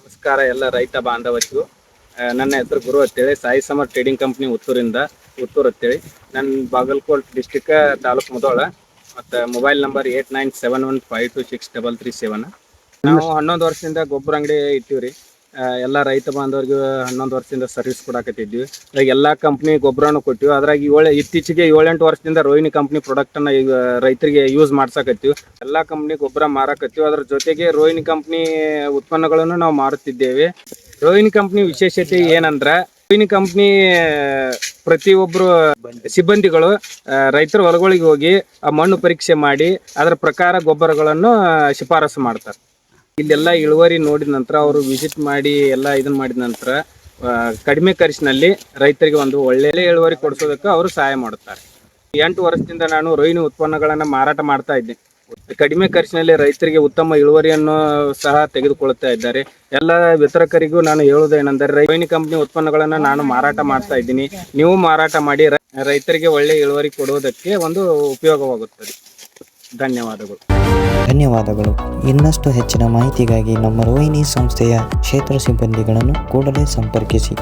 ನಮಸ್ಕಾರ ಎಲ್ಲ ರೈತ ಬಾಂಧವರಿಗೂ. ನನ್ನ ಹೆಸರು ಗುರು ಅಂತೇಳಿ, ಸಾಯಿ ಸಮರ್ ಟ್ರೇಡಿಂಗ್ ಕಂಪ್ನಿ ಉತ್ತೂರು ಅಂತೇಳಿ. ನನ್ನ ಬಾಗಲಕೋಟ್ ಡಿಸ್ಟಿಕ್ ತಾಲೂಕು ಮುಧೋಳ. ಮತ್ತು ಮೊಬೈಲ್ ನಂಬರ್ 8971526337. ನಾವು 11 ವರ್ಷದಿಂದ ಗೊಬ್ಬರ ಅಂಗಡಿ ಇಟ್ಟಿವ್ರಿ. ಎಲ್ಲ ರೈತ ಬಾಂಧವರಿಗೂ 11 ವರ್ಷದಿಂದ ಸರ್ವಿಸ್ ಕೊಡಾಕತ್ತಿದ್ವಿ. ಈಗ ಎಲ್ಲ ಕಂಪ್ನಿ ಗೊಬ್ಬರನು ಕೊಟ್ಟಿವಿ. ಅದ್ರಾಗ ಇತ್ತೀಚೆಗೆ 7-8 ವರ್ಷದಿಂದ ರೋಹಿಣಿ ಕಂಪ್ನಿ ಪ್ರಾಡಕ್ಟನ್ನು ಈಗ ರೈತರಿಗೆ ಯೂಸ್ ಮಾಡ್ಸಕತ್ತೀವಿ. ಎಲ್ಲ ಕಂಪ್ನಿ ಗೊಬ್ಬರ ಮಾರಾಕತ್ತೀವಿ. ಅದ್ರ ಜೊತೆಗೆ ರೋಹಿಣಿ ಕಂಪ್ನಿ ಉತ್ಪನ್ನಗಳನ್ನು ನಾವು ಮಾರುತ್ತಿದ್ದೇವೆ. ರೋಹಿಣಿ ಕಂಪ್ನಿ ವಿಶೇಷತೆ ಏನಂದ್ರೆ, ರೋಹಿಣಿ ಕಂಪ್ನಿ ಪ್ರತಿಯೊಬ್ಬರು ಸಿಬ್ಬಂದಿಗಳು ರೈತರ ಹೊಲಗಳಿಗೆ ಹೋಗಿ ಆ ಮಣ್ಣು ಪರೀಕ್ಷೆ ಮಾಡಿ ಅದರ ಪ್ರಕಾರ ಗೊಬ್ಬರಗಳನ್ನು ಶಿಫಾರಸು ಮಾಡ್ತಾರೆ. ಇಲ್ಲೆಲ್ಲ ಇಳುವರಿ ನೋಡಿದ ನಂತರ ಅವರು ವಿಸಿಟ್ ಮಾಡಿ ಎಲ್ಲ ಇದನ್ನ ಮಾಡಿದ ನಂತರ ಕಡಿಮೆ ಖರ್ಚಿನಲ್ಲಿ ರೈತರಿಗೆ ಒಂದು ಒಳ್ಳೆ ಇಳುವರಿ ಕೊಡಿಸೋದಕ್ಕೆ ಅವರು ಸಹಾಯ ಮಾಡುತ್ತಾರೆ. 8 ವರ್ಷದಿಂದ ನಾನು ರೋಹಿಣಿ ಉತ್ಪನ್ನಗಳನ್ನು ಮಾರಾಟ ಮಾಡ್ತಾ ಇದ್ದೀನಿ. ಕಡಿಮೆ ಖರ್ಚಿನಲ್ಲಿ ರೈತರಿಗೆ ಉತ್ತಮ ಇಳುವರಿಯನ್ನು ಸಹ ತೆಗೆದುಕೊಳ್ಳುತ್ತಾ ಇದ್ದಾರೆ. ಎಲ್ಲ ವಿತರಕರಿಗೂ ನಾನು ಹೇಳುವುದೇನೆಂದರೆ, ರೋಹಿಣಿ ಕಂಪ್ನಿ ಉತ್ಪನ್ನಗಳನ್ನು ನಾನು ಮಾರಾಟ ಮಾಡ್ತಾ ಇದ್ದೀನಿ. ನೀವು ಮಾರಾಟ ಮಾಡಿ ರೈತರಿಗೆ ಒಳ್ಳೆ ಇಳುವರಿ ಕೊಡುವುದಕ್ಕೆ ಒಂದು ಉಪಯೋಗವಾಗುತ್ತದೆ. ಧನ್ಯವಾದಗಳು. ಇನ್ನಷ್ಟು ಹೆಚ್ಚಿನ ಮಾಹಿತಿಗಾಗಿ ನಮ್ಮ ರೋಹಿಣಿ ಸಂಸ್ಥೆಯ ಕ್ಷೇತ್ರ ಸಿಬ್ಬಂದಿಗಳನ್ನು ಕೂಡಲೇ ಸಂಪರ್ಕಿಸಿ.